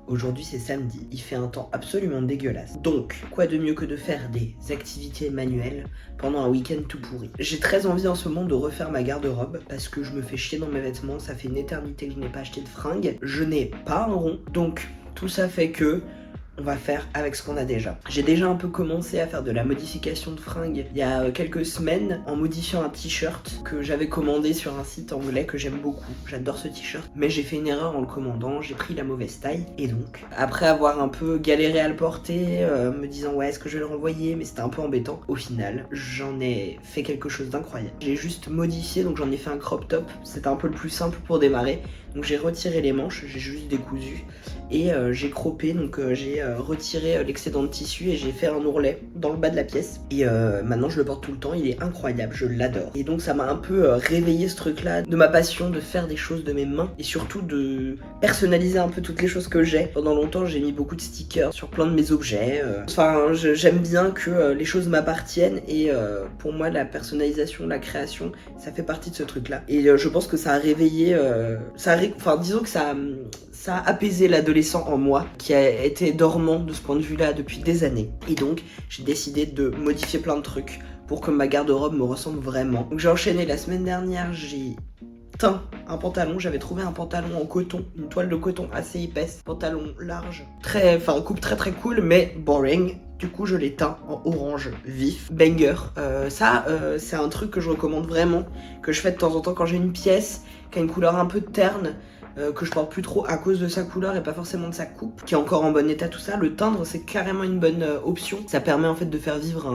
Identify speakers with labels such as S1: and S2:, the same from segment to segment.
S1: Aujourd'hui c'est samedi, il fait un temps absolument dégueulasse. Donc, quoi de mieux que de faire des activités manuelles pendant un week-end tout pourri. J'ai très envie en ce moment de refaire ma garde-robe parce que je me fais chier dans mes vêtements, ça fait une éternité que je n'ai pas acheté de fringues, je n'ai pas un rond, donc tout ça fait que on va faire avec ce qu'on a déjà. J'ai déjà un peu commencé à faire de la modification de fringues il y a quelques semaines en modifiant un t-shirt que j'avais commandé sur un site anglais que j'aime beaucoup. J'adore ce t-shirt, mais j'ai fait une erreur en le commandant, j'ai pris la mauvaise taille et donc après avoir un peu galéré à le porter, me disant ouais est-ce que je vais le renvoyer, mais c'était un peu embêtant, au final j'en ai fait quelque chose d'incroyable. J'ai juste modifié, donc j'en ai fait un crop top, c'était un peu le plus simple pour démarrer. Donc j'ai retiré les manches, j'ai juste décousu et j'ai croppé, donc j'ai retiré l'excédent de tissu et j'ai fait un ourlet dans le bas de la pièce. Et maintenant je le porte tout le temps, il est incroyable, je l'adore. Et donc ça m'a un peu réveillé ce truc là, de ma passion de faire des choses de mes mains et surtout de personnaliser un peu toutes les choses que j'ai. Pendant longtemps j'ai mis beaucoup de stickers sur plein de mes objets. Enfin j'aime bien que les choses m'appartiennent et pour moi la personnalisation, la création, ça fait partie de ce truc là. Et je pense que ça a réveillé, disons que ça a apaisé l'adolescent en moi qui a été dormant de ce point de vue là depuis des années. Et donc j'ai décidé de modifier plein de trucs pour que ma garde-robe me ressemble vraiment. Donc j'ai enchaîné la semaine dernière, j'ai teint un pantalon, j'avais trouvé un pantalon en coton, une toile de coton assez épaisse, pantalon large, coupe très très cool mais boring. Du coup je l'ai teint en orange vif, banger. C'est un truc que je recommande vraiment, que je fais de temps en temps quand j'ai une pièce qui a une couleur un peu terne, que je porte plus trop à cause de sa couleur et pas forcément de sa coupe, qui est encore en bon état tout ça. Le teindre c'est carrément une bonne option, ça permet en fait de faire vivre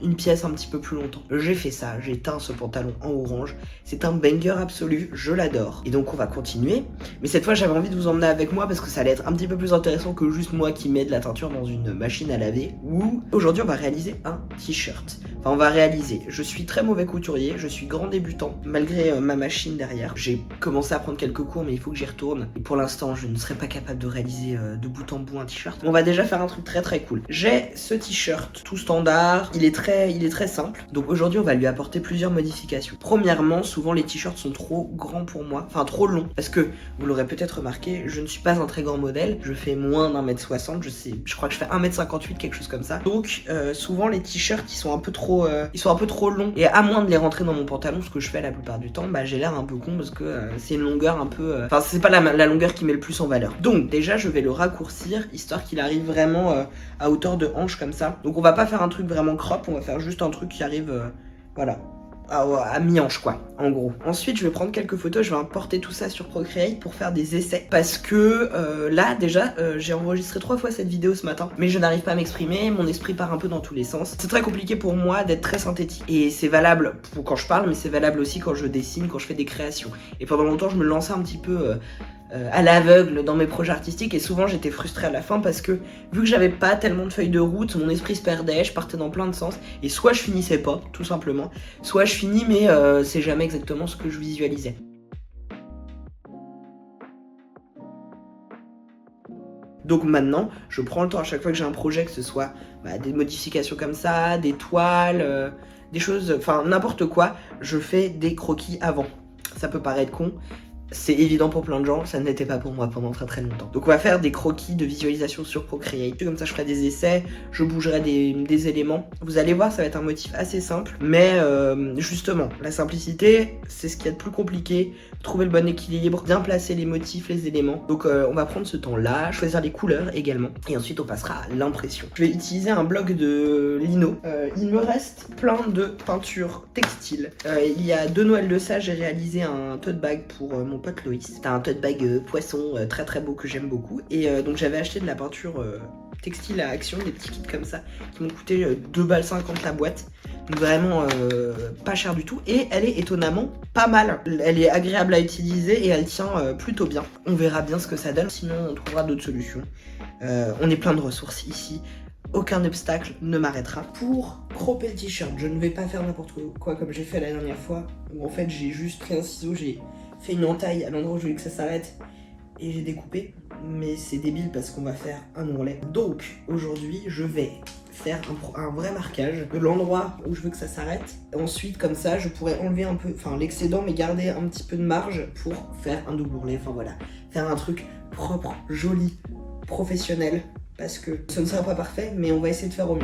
S1: une pièce un petit peu plus longtemps. J'ai fait ça, j'ai teint ce pantalon en orange, c'est un banger absolu, je l'adore. Et donc on va continuer, mais cette fois j'avais envie de vous emmener avec moi parce que ça allait être un petit peu plus intéressant que juste moi qui mets de la teinture dans une machine à laver. Ou aujourd'hui on va réaliser un t-shirt. Enfin on va réaliser, je suis très mauvais couturier, je suis grand débutant malgré ma machine derrière. J'ai commencé à prendre quelques cours mais il faut que j'y retourne. Et pour l'instant, je ne serais pas capable de réaliser de bout en bout un t-shirt. On va déjà faire un truc très très cool. J'ai ce t-shirt tout standard, il est très simple. Donc aujourd'hui, on va lui apporter plusieurs modifications. Premièrement, souvent les t-shirts sont trop grands pour moi, enfin trop longs. Parce que, vous l'aurez peut-être remarqué, je ne suis pas un très grand modèle. Je fais moins d'1m60, je crois que je fais 1m58, quelque chose comme ça. Donc souvent les t-shirts, ils sont un peu trop longs. Et à moins de les rentrer dans mon pantalon, ce que je fais la plupart du temps, bah j'ai l'air un peu con parce que c'est une longueur un peu... Enfin, c'est pas la longueur qui met le plus en valeur. Donc déjà je vais le raccourcir histoire qu'il arrive vraiment à hauteur de hanche comme ça. Donc on va pas faire un truc vraiment crop, on va faire juste un truc qui arrive voilà à mi-hanche quoi, en gros. Ensuite je vais prendre quelques photos, je vais importer tout ça sur Procreate pour faire des essais. Parce que là déjà j'ai enregistré 3 fois cette vidéo ce matin, mais je n'arrive pas à m'exprimer, mon esprit part un peu dans tous les sens. C'est très compliqué pour moi d'être très synthétique. Et c'est valable pour quand je parle, mais c'est valable aussi quand je dessine, quand je fais des créations. Et pendant longtemps je me lançais un petit peu... à l'aveugle dans mes projets artistiques et souvent j'étais frustrée à la fin parce que vu que j'avais pas tellement de feuilles de route, mon esprit se perdait, je partais dans plein de sens et soit je finissais pas tout simplement, soit je finis mais c'est jamais exactement ce que je visualisais. Donc maintenant, je prends le temps à chaque fois que j'ai un projet, que ce soit des modifications comme ça, des toiles, des choses, enfin n'importe quoi, je fais des croquis avant. Ça peut paraître con, c'est évident pour plein de gens, ça ne l'était pas pour moi pendant très très longtemps. Donc on va faire des croquis de visualisation sur Procreate, comme ça je ferai des essais, je bougerai des éléments. Vous allez voir, ça va être un motif assez simple, mais justement, la simplicité, c'est ce qu'il y a de plus compliqué, trouver le bon équilibre, bien placer les motifs, les éléments. Donc on va prendre ce temps-là, choisir les couleurs également, et ensuite on passera à l'impression. Je vais utiliser un bloc de lino, il me reste plein de peintures textiles. Il y a 2 Noëls de ça, j'ai réalisé un tote bag pour mon pote Loïs. C'était un tote bag poisson très très beau que j'aime beaucoup. Et donc j'avais acheté de la peinture textile à Action, des petits kits comme ça, qui m'ont coûté 2,50 € la boîte. Donc vraiment pas cher du tout. Et elle est étonnamment pas mal. Elle est agréable à utiliser et elle tient plutôt bien. On verra bien ce que ça donne, sinon on trouvera d'autres solutions. On est plein de ressources ici. Aucun obstacle ne m'arrêtera. Pour cropper le t-shirt, je ne vais pas faire n'importe quoi comme j'ai fait la dernière fois. Où en fait j'ai juste pris un ciseau, j'ai fait une entaille à l'endroit où je voulais que ça s'arrête et j'ai découpé. Mais c'est débile parce qu'on va faire un ourlet. Donc aujourd'hui je vais faire un vrai marquage de l'endroit où je veux que ça s'arrête. Ensuite comme ça je pourrais enlever un peu, l'excédent mais garder un petit peu de marge pour faire un double ourlet. Enfin voilà, faire un truc propre, joli, professionnel parce que ce ne sera pas parfait, mais on va essayer de faire au mieux.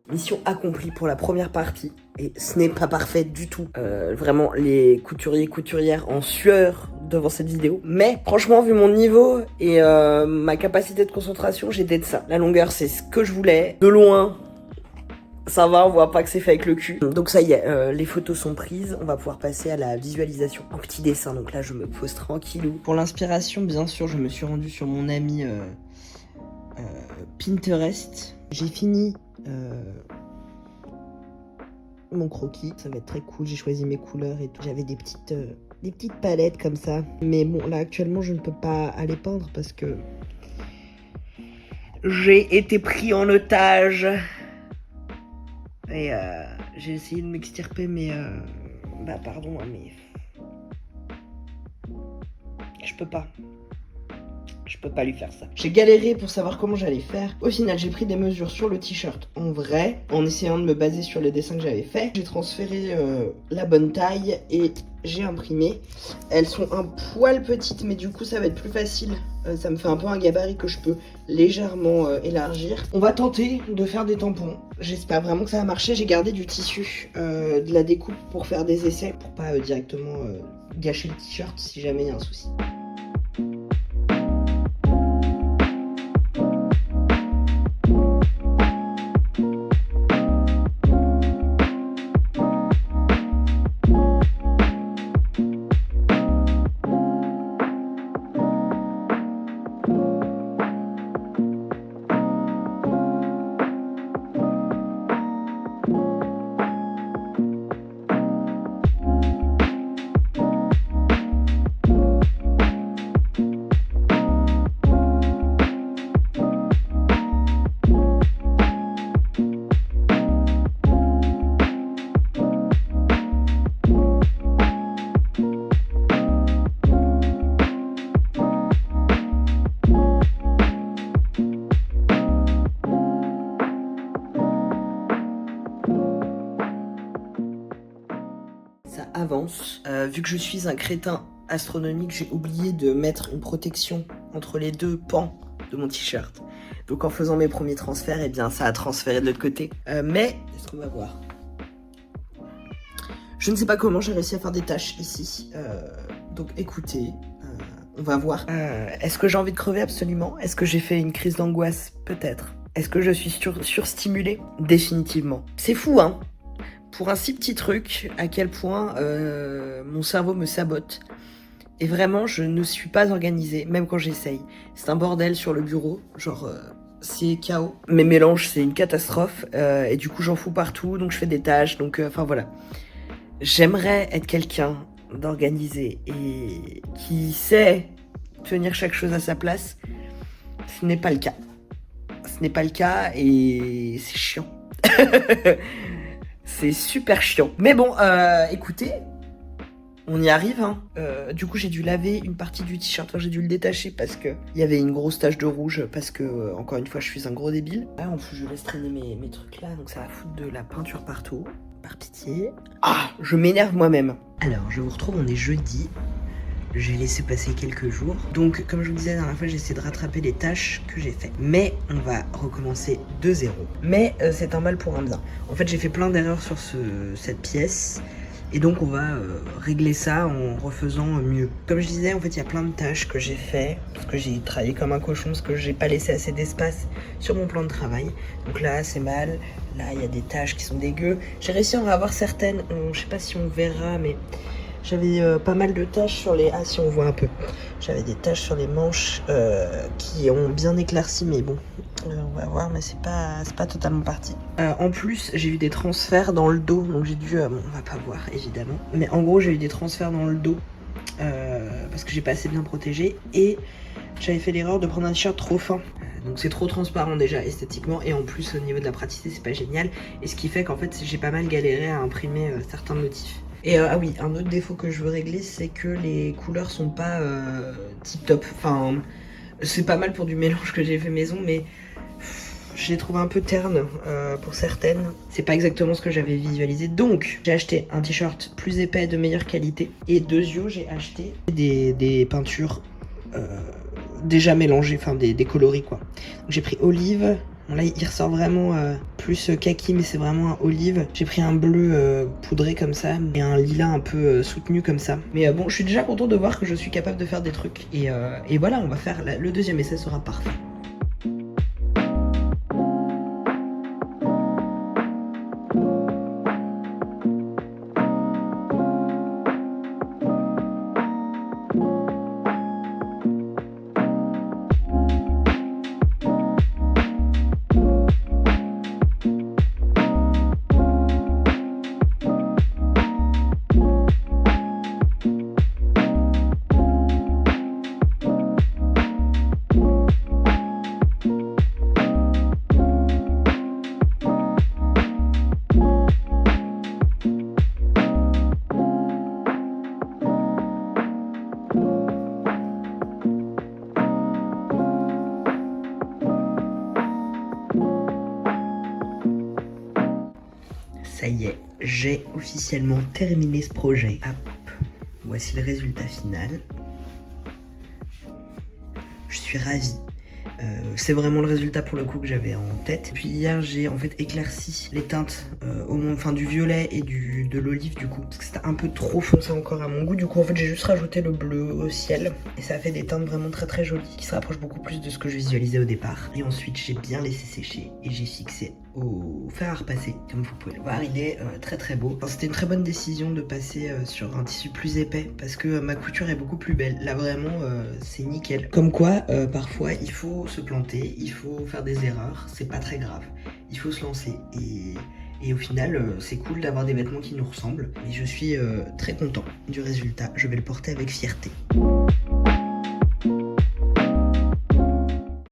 S1: Mission accomplie pour la première partie et ce n'est pas parfait du tout. Vraiment les couturières en sueur devant cette vidéo. Mais franchement vu mon niveau et ma capacité de concentration, j'étais de ça. La longueur c'est ce que je voulais. De loin ça va, on voit pas que c'est fait avec le cul. Donc ça y est, les photos sont prises. On va pouvoir passer à la visualisation en petit dessin. Donc là je me pose tranquillou. Pour l'inspiration bien sûr je me suis rendu sur mon ami Pinterest. J'ai fini mon croquis, ça va être très cool, j'ai choisi mes couleurs et tout. J'avais des petites palettes comme ça. Mais bon, là actuellement je ne peux pas aller peindre parce que j'ai été pris en otage. Et j'ai essayé de m'extirper mais bah pardon hein, mais je peux pas. Je peux pas lui faire ça. J'ai galéré pour savoir comment j'allais faire. Au final, j'ai pris des mesures sur le t-shirt en vrai, en essayant de me baser sur les dessins que j'avais fait. J'ai transféré la bonne taille et j'ai imprimé. Elles sont un poil petites, mais du coup, ça va être plus facile. Ça me fait un peu un gabarit que je peux légèrement élargir. On va tenter de faire des tampons. J'espère vraiment que ça va marcher. J'ai gardé du tissu, de la découpe pour faire des essais, pour pas directement gâcher le t-shirt si jamais il y a un souci. Avance. Vu que je suis un crétin astronomique, j'ai oublié de mettre une protection entre les deux pans de mon t-shirt. Donc en faisant mes premiers transferts, eh bien ça a transféré de l'autre côté. Mais, est-ce qu'on va voir? Je ne sais pas comment j'ai réussi à faire des tâches ici. Donc écoutez, on va voir. Est-ce que j'ai envie de crever? Absolument. Est-ce que j'ai fait une crise d'angoisse? Peut-être. Est-ce que je suis surstimulée? Définitivement. C'est fou, hein? Pour un si petit truc, à quel point mon cerveau me sabote. Et vraiment, je ne suis pas organisée, même quand j'essaye. C'est un bordel sur le bureau, genre c'est chaos. Mes mélanges, c'est une catastrophe, et du coup j'en fous partout, donc je fais des tâches, donc enfin voilà. J'aimerais être quelqu'un d'organisé et qui sait tenir chaque chose à sa place. Ce n'est pas le cas. Ce n'est pas le cas et c'est chiant. C'est super chiant. Mais bon, écoutez, on y arrive. Hein. Du coup, j'ai dû laver une partie du t-shirt. Enfin, j'ai dû le détacher parce que il y avait une grosse tache de rouge. Parce que, encore une fois, je suis un gros débile. Là, en plus, je laisse traîner mes trucs là. Donc, ça va foutre de la peinture partout. Par pitié. Ah, je m'énerve moi-même. Alors, je vous retrouve, on est jeudi. J'ai laissé passer quelques jours. Donc, comme je vous disais la dernière fois, j'ai essayé de rattraper les tâches que j'ai fait. Mais on va recommencer de zéro. Mais c'est un mal pour un bien. En fait, j'ai fait plein d'erreurs sur cette pièce. Et donc on va régler ça en refaisant mieux. Comme je disais, en fait il y a plein de tâches que j'ai fait, parce que j'ai travaillé comme un cochon, parce que j'ai pas laissé assez d'espace sur mon plan de travail. Donc là c'est mal, là il y a des tâches qui sont dégueu. J'ai réussi à en avoir certaines, je sais pas si on verra, mais j'avais pas mal de taches sur les... Ah si on voit un peu. J'avais des taches sur les manches qui ont bien éclairci, mais bon, on va voir, mais c'est pas totalement parti. En plus, j'ai eu des transferts dans le dos, donc j'ai dû... bon, on va pas voir, évidemment. Mais en gros, j'ai eu des transferts dans le dos, parce que j'ai pas assez bien protégé, et j'avais fait l'erreur de prendre un t-shirt trop fin. Donc c'est trop transparent déjà esthétiquement, et en plus au niveau de la praticité c'est pas génial, et ce qui fait qu'en fait j'ai pas mal galéré à imprimer certains motifs. Et ah oui, un autre défaut que je veux régler, c'est que les couleurs sont pas tip top. Enfin, c'est pas mal pour du mélange que j'ai fait maison, mais je les trouve un peu ternes pour certaines. C'est pas exactement ce que j'avais visualisé. Donc, j'ai acheté un t-shirt plus épais de meilleure qualité. Et Dezio, j'ai acheté des peintures déjà mélangées, enfin des coloris quoi. Donc j'ai pris olive. Bon, là, il ressort vraiment plus kaki, mais c'est vraiment un olive. J'ai pris un bleu poudré comme ça et un lilas un peu soutenu comme ça. Mais bon, je suis déjà content de voir que je suis capable de faire des trucs. Et voilà, on va faire le deuxième essai sera parfait. Ça y est, j'ai officiellement terminé ce projet. Hop, voici le résultat final. Je suis ravie. C'est vraiment le résultat pour le coup que j'avais en tête. Puis hier j'ai en fait éclairci les teintes enfin du violet et de l'olive du coup, parce que c'était un peu trop foncé encore à mon goût. Du coup en fait j'ai juste rajouté le bleu au ciel et ça a fait des teintes vraiment très très jolies qui se rapprochent beaucoup plus de ce que je visualisais au départ. Et ensuite j'ai bien laissé sécher et j'ai fixé au fer à repasser. Comme vous pouvez le voir, il est très très beau. Enfin, c'était une très bonne décision de passer sur un tissu plus épais parce que ma couture est beaucoup plus belle. Là vraiment c'est nickel. Comme quoi parfois il faut se planter, il faut faire des erreurs, c'est pas très grave. Il faut se lancer et au final c'est cool d'avoir des vêtements qui nous ressemblent. Et je suis très content du résultat, je vais le porter avec fierté.